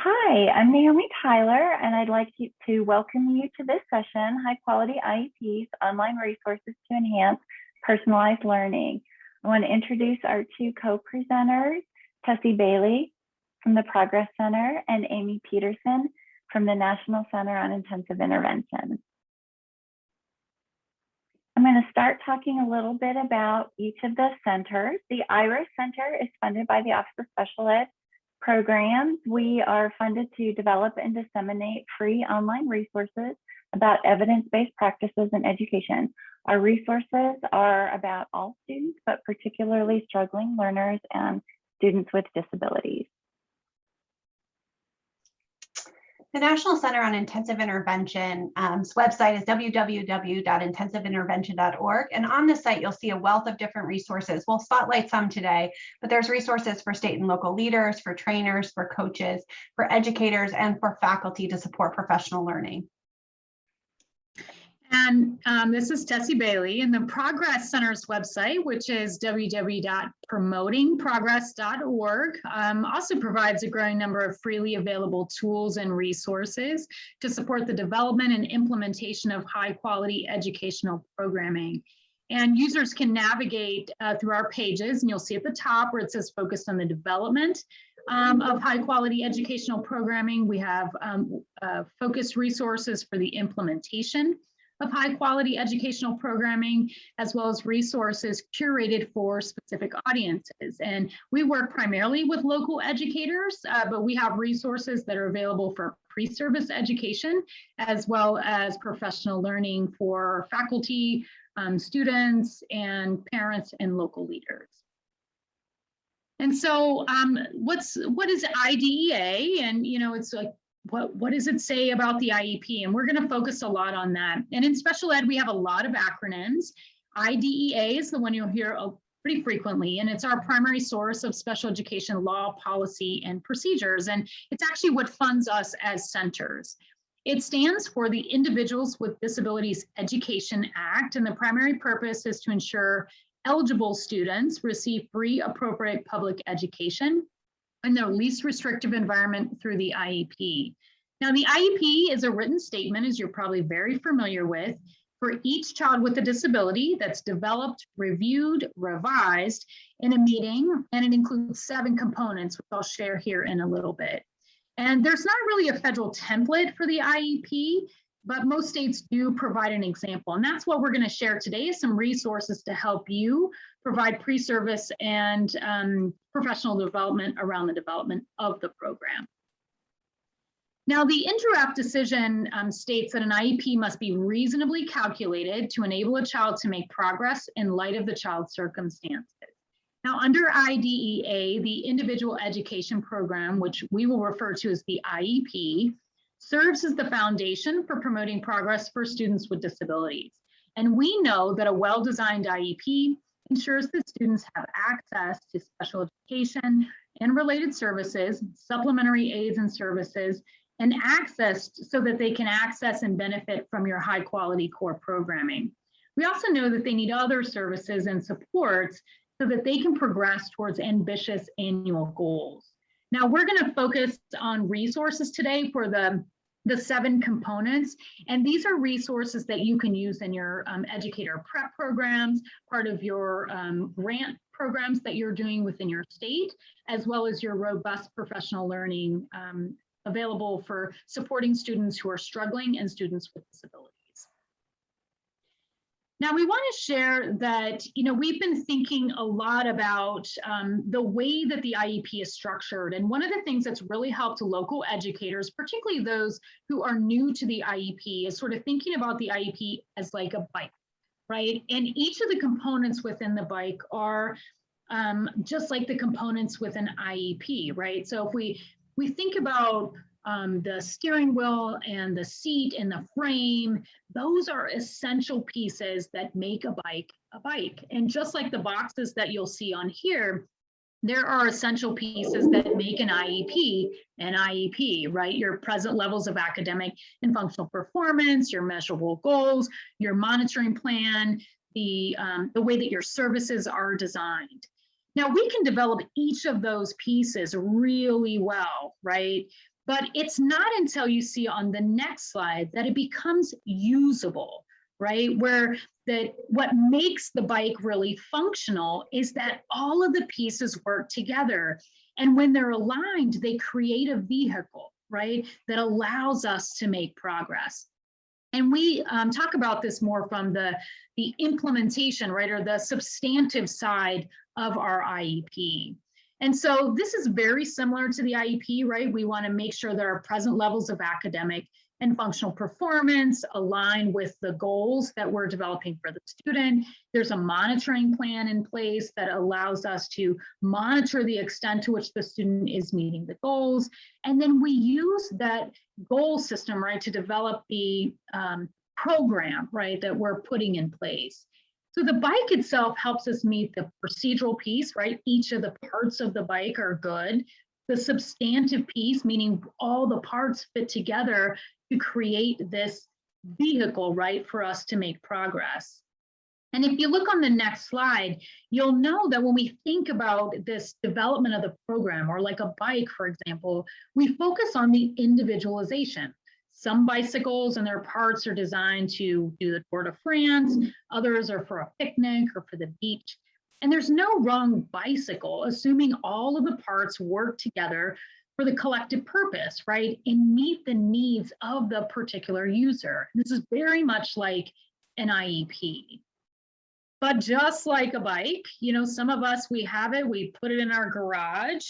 Hi, I'm Naomi Tyler, and I'd like to welcome you to this session, High Quality IEPs, Online Resources to Enhance Personalized Learning. I want to introduce our two co-presenters, Tessie Bailey from the Progress Center and Amy Peterson from the National Center on Intensive Intervention. I'm going to start talking a little bit about each of the centers. The IRIS Center is funded by the Office of Special Ed Programs. We are funded to develop and disseminate free online resources about evidence-based practices in education. Our resources are about all students, but particularly struggling learners and students with disabilities. The National Center on Intensive Intervention's website is www.intensiveintervention.org. And on this site, you'll see a wealth of different resources. We'll spotlight some today, but there's resources for state and local leaders, for trainers, for coaches, for educators, and for faculty to support professional learning. And this is Tessie Bailey, and the Progress Center's website, which is www.promotingprogress.org, also provides a growing number of freely available tools and resources to support the development and implementation of high-quality educational programming. And users can navigate through our pages, and you'll see at the top where it says focused on the development of high-quality educational programming. We have focused resources for the implementation of high-quality educational programming, as well as resources curated for specific audiences. And we work primarily with local educators, but we have resources that are available for pre-service education, as well as professional learning for faculty, students, and parents and local leaders. And so what is IDEA? And it's like, what does it say about the IEP? And we're going to focus a lot on that. And in special ed, we have a lot of acronyms. IDEA is the one you'll hear pretty frequently, and it's our primary source of special education law, policy, and procedures. And it's actually what funds us as centers. It stands for the Individuals with Disabilities Education Act, and the primary purpose is to ensure eligible students receive free, appropriate public education in their least restrictive environment through the IEP. Now, the IEP is a written statement, as you're probably very familiar with, for each child with a disability that's developed, reviewed, revised in a meeting, and it includes 7 components, which I'll share here in a little bit. And there's not really a federal template for the IEP, but most states do provide an example. And that's what we're going to share today, is some resources to help you provide pre-service and professional development around the development of the program. Now, the Interact decision states that an IEP must be reasonably calculated to enable a child to make progress in light of the child's circumstances. Now, under IDEA, the Individual Education Program, which we will refer to as the IEP, serves as the foundation for promoting progress for students with disabilities. And we know that a well-designed IEP ensures that students have access to special education and related services, supplementary aids and services, and access so that they can access and benefit from your high-quality core programming. We also know that they need other services and supports so that they can progress towards ambitious annual goals. Now, we're going to focus on resources today for the 7 components, and these are resources that you can use in your educator prep programs, part of your grant programs that you're doing within your state, as well as your robust professional learning available for supporting students who are struggling and students with disabilities. Now, we want to share that, we've been thinking a lot about the way that the IEP is structured. And one of the things that's really helped local educators, particularly those who are new to the IEP, is sort of thinking about the IEP as like a bike, right? And each of the components within the bike are just like the components with an IEP, right? So if we think about the steering wheel and the seat and the frame, those are essential pieces that make a bike a bike. And just like the boxes that you'll see on here, there are essential pieces that make an IEP, right? Your present levels of academic and functional performance, your measurable goals, your monitoring plan, the way that your services are designed. Now, we can develop each of those pieces really well, right? But it's not until you see on the next slide that it becomes usable, right? Where what makes the bike really functional is that all of the pieces work together. And when they're aligned, they create a vehicle, right? That allows us to make progress. And we talk about this more from the implementation, right? Or the substantive side of our IEP. And so this is very similar to the IEP, right? We want to make sure that our present levels of academic and functional performance align with the goals that we're developing for the student. There's a monitoring plan in place that allows us to monitor the extent to which the student is meeting the goals. And then we use that goal system, right, to develop the program, right, that we're putting in place. So the bike itself helps us meet the procedural piece, right? Each of the parts of the bike are good. The substantive piece, meaning all the parts fit together to create this vehicle, right, for us to make progress. And if you look on the next slide, you'll know that when we think about this development of the program, or like a bike, for example, we focus on the individualization. Some bicycles and their parts are designed to do the Tour de France, others are for a picnic or for the beach. And there's no wrong bicycle, assuming all of the parts work together for the collective purpose, right? And meet the needs of the particular user. This is very much like an IEP. But just like a bike, you know, some of us, we have it, we put it in our garage,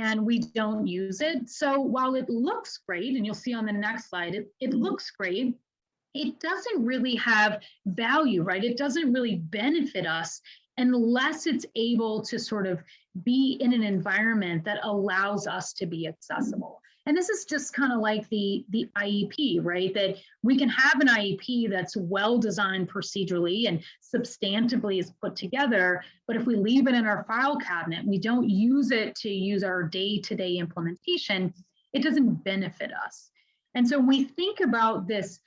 and we don't use it. So while it looks great, and you'll see on the next slide, it looks great, it doesn't really have value, right? It doesn't really benefit us unless it's able to sort of be in an environment that allows us to be accessible. And this is just kind of like the IEP, right? That we can have an IEP that's well designed procedurally and substantively is put together, but if we leave it in our file cabinet, we don't use it to use our day-to-day implementation, it doesn't benefit us. And so when we think about this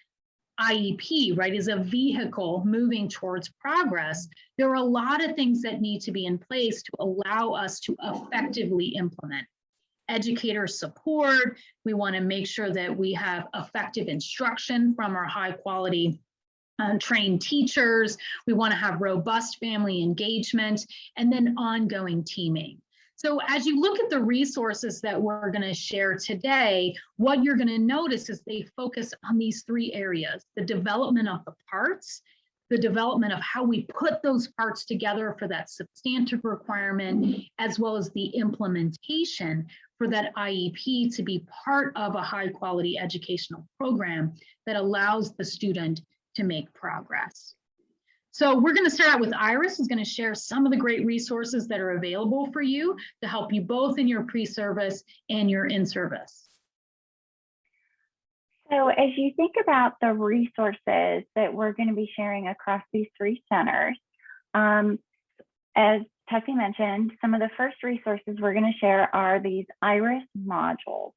IEP, right, is a vehicle moving towards progress, there are a lot of things that need to be in place to allow us to effectively implement. Educator support, we want to make sure that we have effective instruction from our high quality trained teachers. We want to have robust family engagement, and then ongoing teaming. So as you look at the resources that we're going to share today, what you're going to notice is they focus on these three areas: the development of the parts, the development of how we put those parts together for that substantive requirement, as well as the implementation for that IEP to be part of a high quality educational program that allows the student to make progress. So we're going to start out with Iris, who's going to share some of the great resources that are available for you to help you both in your pre-service and your in-service. So as you think about the resources that we're going to be sharing across these three centers, as Tessie mentioned, some of the first resources we're going to share are these IRIS modules.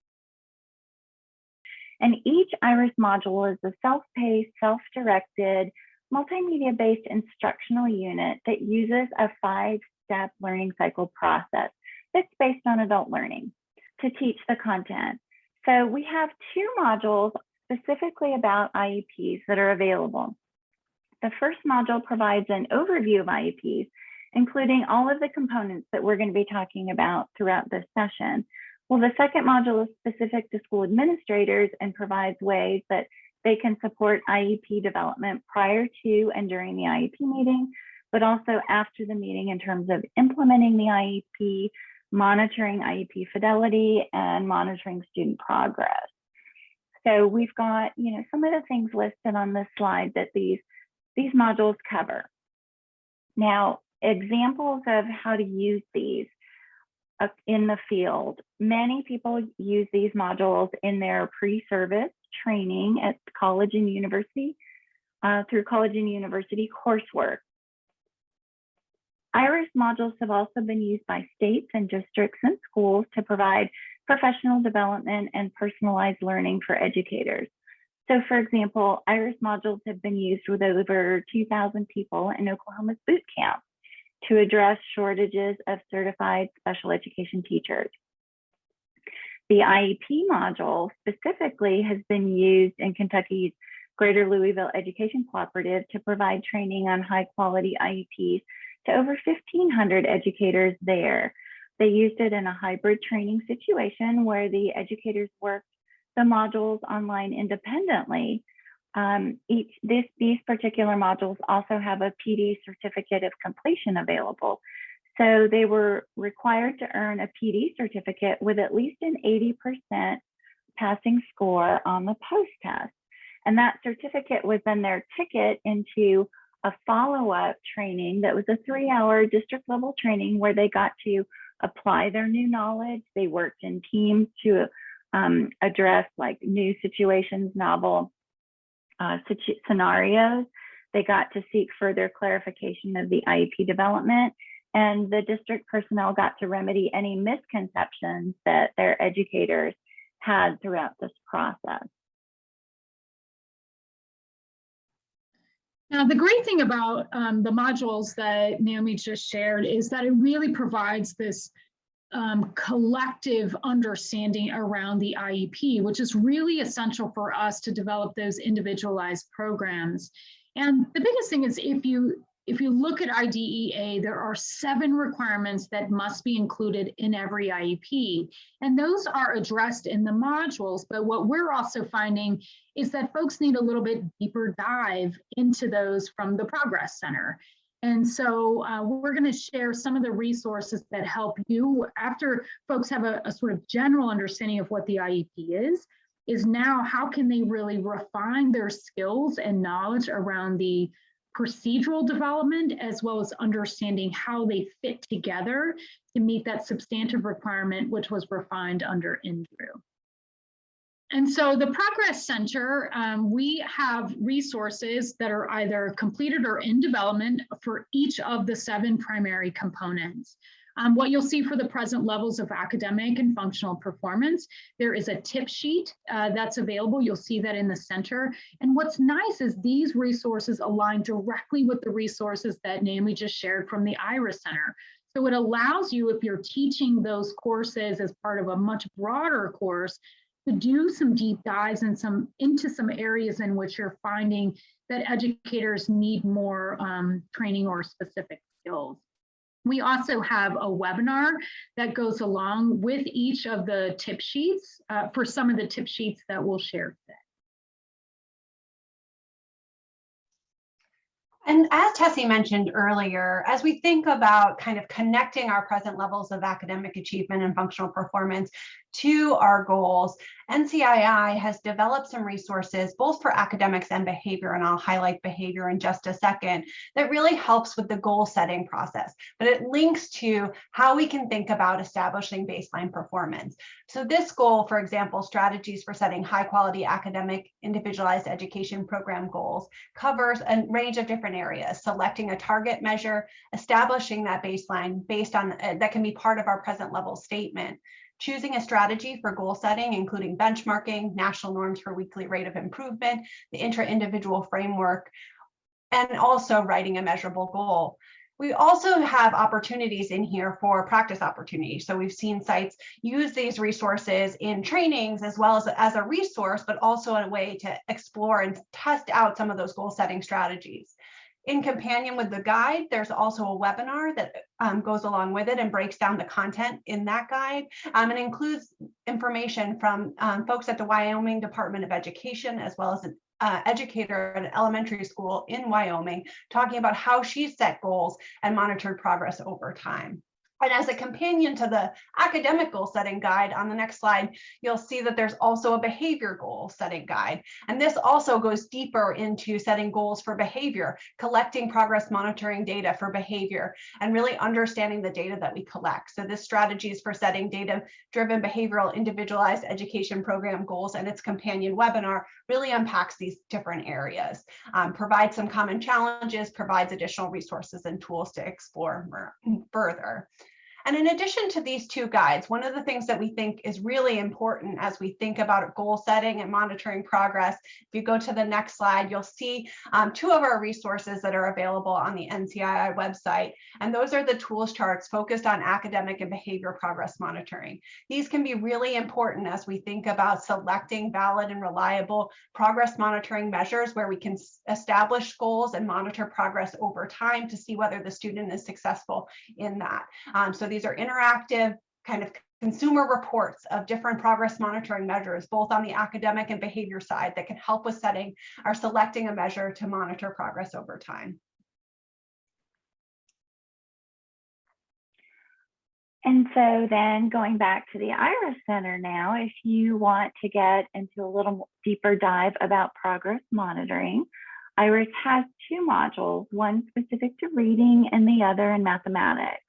And each IRIS module is a self-paced, self-directed, multimedia-based instructional unit that uses a 5-step learning cycle process that's based on adult learning to teach the content. So we have 2 modules specifically about IEPs that are available. The first module provides an overview of IEPs, including all of the components that we're going to be talking about throughout this session. Well, the second module is specific to school administrators and provides ways that they can support IEP development prior to and during the IEP meeting, but also after the meeting in terms of implementing the IEP, monitoring IEP fidelity, and monitoring student progress. So we've got, you know, some of the things listed on this slide that these modules cover. Now, examples of how to use these in the field. Many people use these modules in their pre-service training at college and university, through college and university coursework. IRIS modules have also been used by states and districts and schools to provide professional development and personalized learning for educators. So for example, IRIS modules have been used with over 2,000 people in Oklahoma's boot camp to address shortages of certified special education teachers. The IEP module specifically has been used in Kentucky's Greater Louisville Education Cooperative to provide training on high quality IEPs to over 1,500 educators there. They used it in a hybrid training situation where the educators worked the modules online independently. These particular modules also have a PD certificate of completion available. So they were required to earn a PD certificate with at least an 80% passing score on the post-test. And that certificate was then their ticket into a follow-up training that was a 3-hour district level training where they got to apply their new knowledge. They worked in teams to address like new situations, novel scenarios. They got to seek further clarification of the IEP development, and the district personnel got to remedy any misconceptions that their educators had throughout this process. Now, the great thing about the modules that Naomi just shared is that it really provides this collective understanding around the IEP, which is really essential for us to develop those individualized programs. And the biggest thing is if you look at IDEA, there are 7 requirements that must be included in every IEP. And those are addressed in the modules. But what we're also finding is that folks need a little bit deeper dive into those from the Progress Center. And so we're going to share some of the resources that help you after folks have a sort of general understanding of what the IEP is now how can they really refine their skills and knowledge around the procedural development, as well as understanding how they fit together to meet that substantive requirement, which was refined under INDRU. And so the Progress Center, we have resources that are either completed or in development for each of the 7 primary components. What you'll see for the present levels of academic and functional performance, there is a tip sheet that's available. You'll see that in the center. And what's nice is these resources align directly with the resources that Naomi just shared from the IRIS Center. So it allows you, if you're teaching those courses as part of a much broader course, to do some deep dives and into some areas in which you're finding that educators need more training or specific skills. We also have a webinar that goes along with each of the tip sheets for some of the tip sheets that we'll share today. And as Tessie mentioned earlier, as we think about kind of connecting our present levels of academic achievement and functional performance to our goals, NCII has developed some resources both for academics and behavior, and I'll highlight behavior in just a second, that really helps with the goal setting process, but it links to how we can think about establishing baseline performance. So this goal, for example, strategies for setting high quality academic individualized education program goals, covers a range of different areas, selecting a target measure, establishing that baseline based on that can be part of our present level statement, choosing a strategy for goal setting, including benchmarking, national norms for weekly rate of improvement, the intra-individual framework, and also writing a measurable goal. We also have opportunities in here for practice opportunities. So we've seen sites use these resources in trainings as well as a resource, but also a way to explore and test out some of those goal setting strategies. In companion with the guide, there's also a webinar that goes along with it and breaks down the content in that guide and includes information from folks at the Wyoming Department of Education, as well as an educator at an elementary school in Wyoming, talking about how she set goals and monitored progress over time. And as a companion to the academic goal setting guide on the next slide, you'll see that there's also a behavior goal setting guide. And this also goes deeper into setting goals for behavior, collecting progress monitoring data for behavior, and really understanding the data that we collect. So this strategy is for setting data-driven behavioral individualized education program goals, and its companion webinar really unpacks these different areas, provides some common challenges, provides additional resources and tools to explore further. And in addition to these two guides, one of the things that we think is really important as we think about goal setting and monitoring progress, if you go to the next slide, you'll see two of our resources that are available on the NCII website. And those are the tools charts focused on academic and behavior progress monitoring. These can be really important as we think about selecting valid and reliable progress monitoring measures where we can establish goals and monitor progress over time to see whether the student is successful in that. So these are interactive kind of consumer reports of different progress monitoring measures, both on the academic and behavior side, that can help with setting or selecting a measure to monitor progress over time. And so then going back to the IRIS Center now, if you want to get into a little deeper dive about progress monitoring, IRIS has two modules, one specific to reading and the other in mathematics.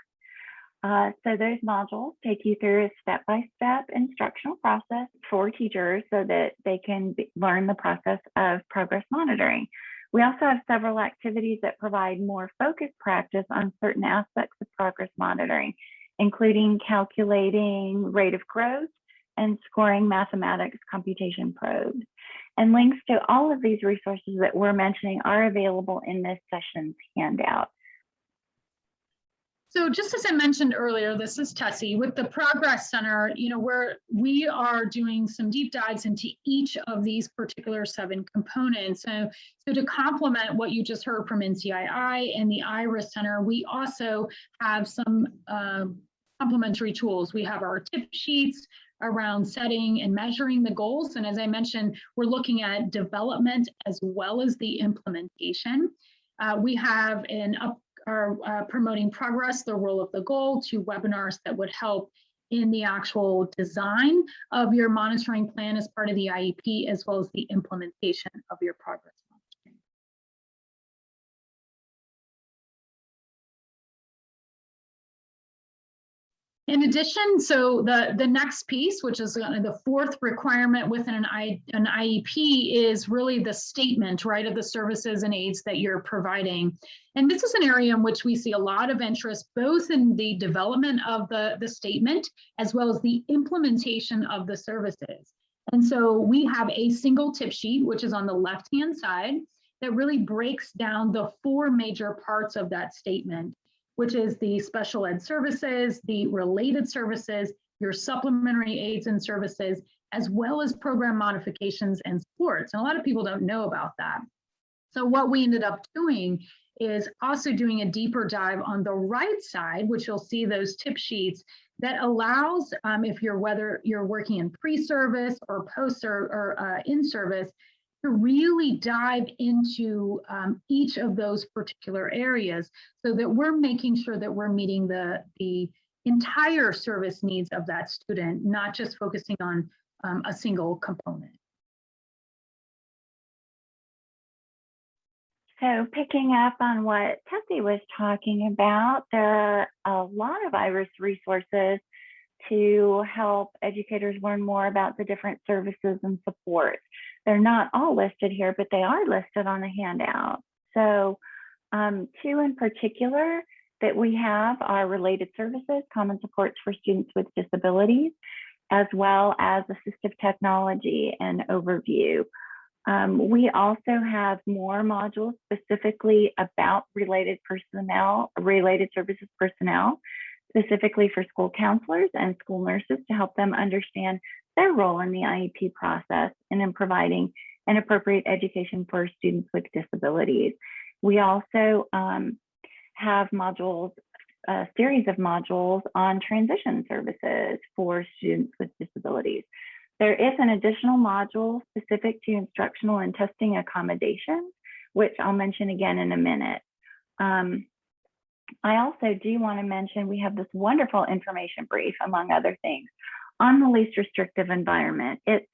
So those modules take you through a step-by-step instructional process for teachers so that they can learn the process of progress monitoring. We also have several activities that provide more focused practice on certain aspects of progress monitoring, including calculating rate of growth and scoring mathematics computation probes. And links to all of these resources that we're mentioning are available in this session's handout. So just as I mentioned earlier, this is Tessie with the Progress Center, we are doing some deep dives into each of these particular 7 components. So to complement what you just heard from NCII and the IRIS Center, we also have some complementary tools. We have our tip sheets around setting and measuring the goals. And as I mentioned, we're looking at development as well as the implementation. We have promoting progress, the role of the goal, 2 webinars that would help in the actual design of your monitoring plan as part of the IEP, as well as the implementation of your progress monitoring. In addition, so the next piece, which is the 4th requirement within an IEP, is really the statement, right, of the services and aids that you're providing. And this is an area in which we see a lot of interest, both in the development of the statement, as well as the implementation of the services. And so we have a single tip sheet, which is on the left-hand side, that really breaks down the 4 major parts of that statement, which is the special ed services, the related services, your supplementary aids and services, as well as program modifications and sports. And a lot of people don't know about that. So what we ended up doing is also doing a deeper dive on the right side, which you'll see those tip sheets that allows, whether you're working in pre-service or post or in-service, to really dive into each of those particular areas so that we're making sure that we're meeting the entire service needs of that student, not just focusing on a single component. So picking up on what Tessie was talking about, there are a lot of IRIS resources to help educators learn more about the different services and supports. They're not all listed here, but they are listed on the handout. So 2 in particular that we have are related services, common supports for students with disabilities, as well as assistive technology and overview. We also have more modules specifically about related services personnel, specifically for school counselors and school nurses to help them understand their role in the IEP process and in providing an appropriate education for students with disabilities. We also have modules, a series of modules on transition services for students with disabilities. There is an additional module specific to instructional and testing accommodations, which I'll mention again in a minute. I also do want to mention we have this wonderful information brief, among other things, on the least restrictive environment. It's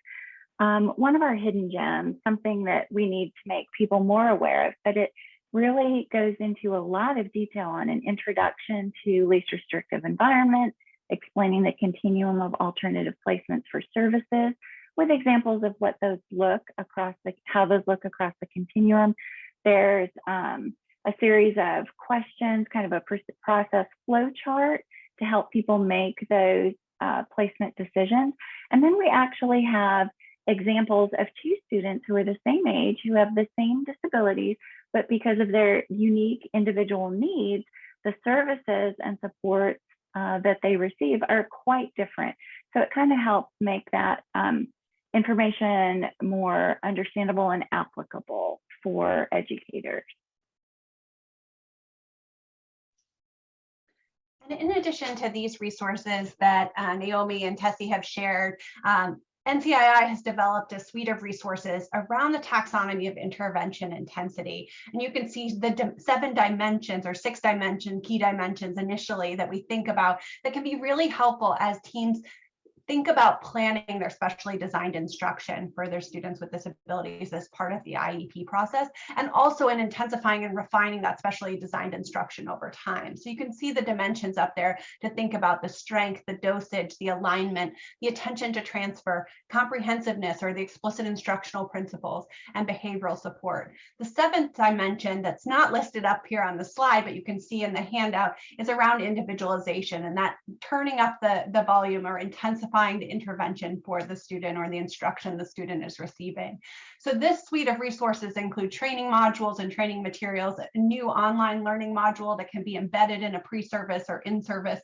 one of our hidden gems, something that we need to make people more aware of, but it really goes into a lot of detail on an introduction to least restrictive environment, explaining the continuum of alternative placements for services, with examples of what those look across how those look across the continuum. There's a series of questions, kind of a process flow chart to help people make those placement decisions. And then we actually have examples of two students who are the same age, who have the same disabilities, but because of their unique individual needs, the services and supports that they receive are quite different. So it kind of helps make that information more understandable and applicable for educators. And in addition to these resources that Naomi and Tessie have shared, NCII has developed a suite of resources around the taxonomy of intervention intensity. And you can see the 7 dimensions or 6 dimension key dimensions initially that we think about that can be really helpful as teams think about planning their specially designed instruction for their students with disabilities as part of the IEP process, and also in intensifying and refining that specially designed instruction over time. So you can see the dimensions up there to think about the strength, the dosage, the alignment, the attention to transfer, comprehensiveness or the explicit instructional principles, and behavioral support. The 7th dimension that's not listed up here on the slide, but you can see in the handout, is around individualization, and that turning up the volume or intensifying the intervention for the student or the instruction the student is receiving. So this suite of resources include training modules and training materials, a new online learning module that can be embedded in a pre-service or in-service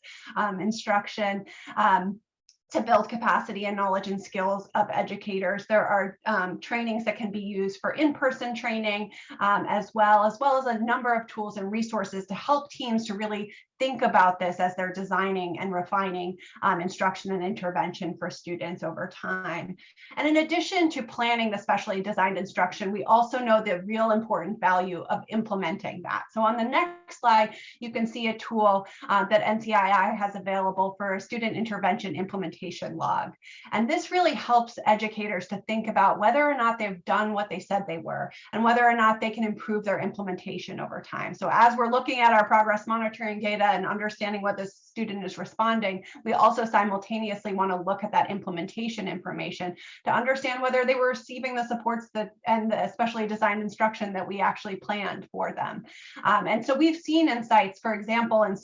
instruction, to build capacity and knowledge and skills of educators. There are trainings that can be used for in-person training, as well as a number of tools and resources to help teams to really think about this as they're designing and refining instruction and intervention for students over time. And in addition to planning the specially designed instruction, we also know the real important value of implementing that. So on the next slide, you can see a tool that NCII has available for a student intervention implementation log. And this really helps educators to think about whether or not they've done what they said they were, and whether or not they can improve their implementation over time. So as we're looking at our progress monitoring data and understanding what the student is responding, we also simultaneously want to look at that implementation information to understand whether they were receiving the supports and the specially designed instruction that we actually planned for them. And so we've seen insights, for example, and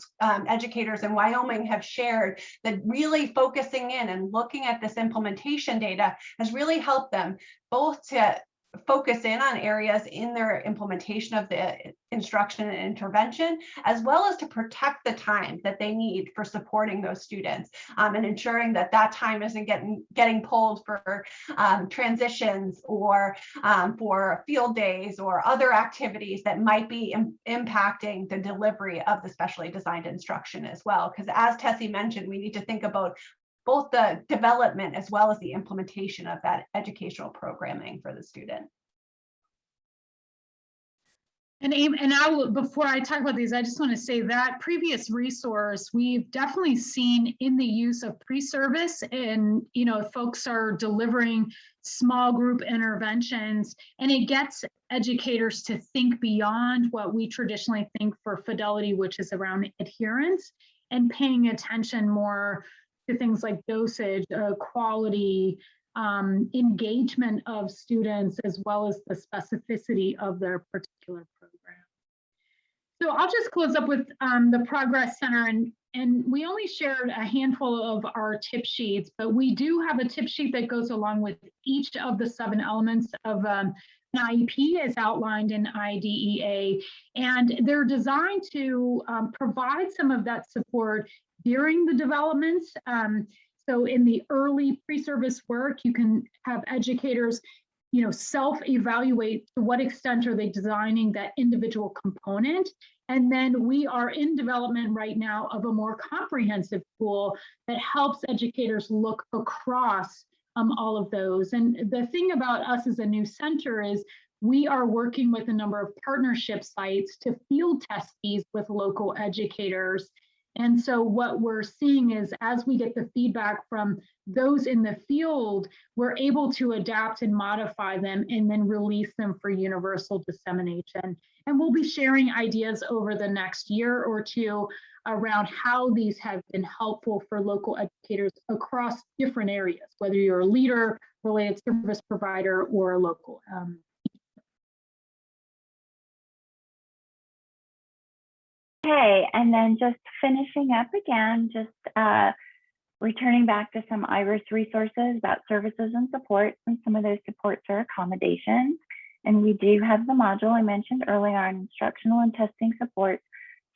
educators in Wyoming have shared that really focusing in and looking at this implementation data has really helped them both to focus in on areas in their implementation of the instruction and intervention, as well as to protect the time that they need for supporting those students, and ensuring that that time isn't getting pulled for transitions or for field days or other activities that might be impacting the delivery of the specially designed instruction as well. Because as Tessie mentioned, we need to think about both the development as well as the implementation of that educational programming for the student. And before I talk about these, I just want to say that previous resource, we've definitely seen in the use of pre-service, and folks are delivering small group interventions, and it gets educators to think beyond what we traditionally think for fidelity, which is around adherence, and paying attention more to things like dosage, quality, engagement of students, as well as the specificity of their particular program. So I'll just close up with the Progress Center, and we only shared a handful of our tip sheets, but we do have a tip sheet that goes along with each of the 7 elements of an IEP as outlined in IDEA, and they're designed to provide some of that support during the development. So in the early pre-service work, you can have educators, self-evaluate to what extent are they designing that individual component. And then we are in development right now of a more comprehensive tool that helps educators look across all of those. And the thing about us as a new center is we are working with a number of partnership sites to field test these with local educators. And so what we're seeing is as we get the feedback from those in the field, we're able to adapt and modify them and then release them for universal dissemination. And we'll be sharing ideas over the next year or two around how these have been helpful for local educators across different areas, whether you're a leader, related service provider, or a local Okay, and then just finishing up again, just returning back to some IRIS resources about services and supports, and some of those supports are accommodations. And we do have the module I mentioned earlier on instructional and testing supports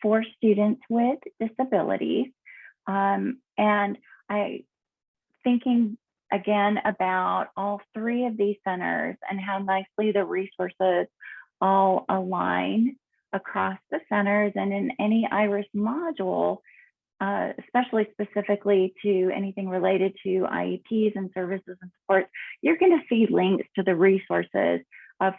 for students with disabilities. And thinking again about all three of these centers and how nicely the resources all align across the centers, and in any IRIS module, especially specifically to anything related to IEPs and services and supports, you're going to see links to the resources of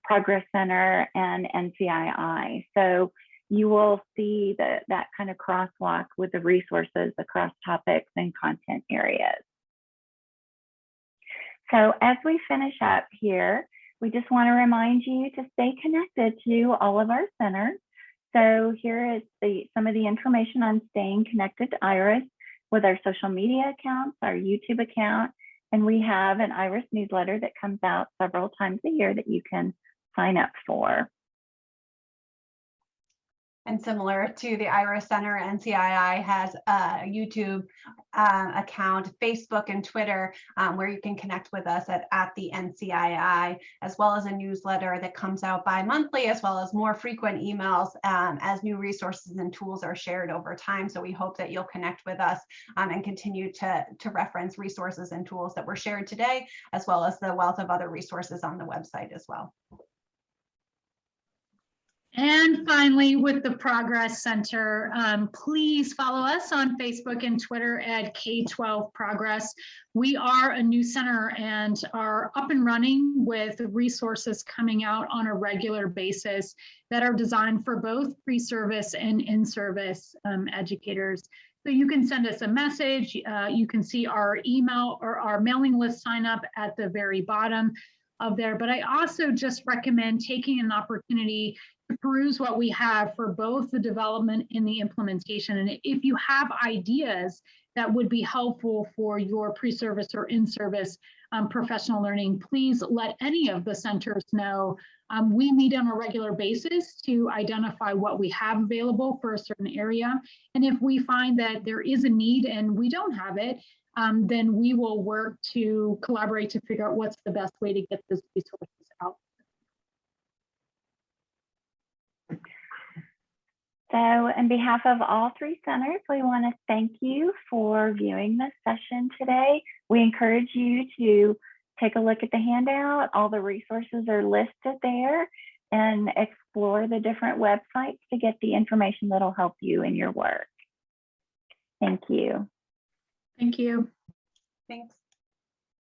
Progress Center and NCII. So you will see that kind of crosswalk with the resources across topics and content areas. So as we finish up here, we just want to remind you to stay connected to all of our centers. So here is some of the information on staying connected to IRIS with our social media accounts, our YouTube account, and we have an IRIS newsletter that comes out several times a year that you can sign up for. And similar to the IRIS Center, NCII has a YouTube account, Facebook and Twitter, where you can connect with us at the NCII, as well as a newsletter that comes out bi-monthly, as well as more frequent emails as new resources and tools are shared over time. So we hope that you'll connect with us and continue to reference resources and tools that were shared today, as well as the wealth of other resources on the website as well. And finally, with the Progress Center, please follow us on Facebook and Twitter at K-12 Progress. We are a new center and are up and running with resources coming out on a regular basis that are designed for both pre-service and in-service educators. So you can send us a message. You can see our email or our mailing list sign up at the very bottom of there. But I also just recommend taking an opportunity to peruse what we have for both the development and the implementation. And if you have ideas that would be helpful for your pre-service or in-service professional learning, please let any of the centers know. We meet on a regular basis to identify what we have available for a certain area. And if we find that there is a need and we don't have it, then we will work to collaborate to figure out what's the best way to get those resources out. So on behalf of all three centers, we want to thank you for viewing this session today. We encourage you to take a look at the handout. All the resources are listed there, and explore the different websites to get the information that'll help you in your work. Thank you. Thank you. Thanks.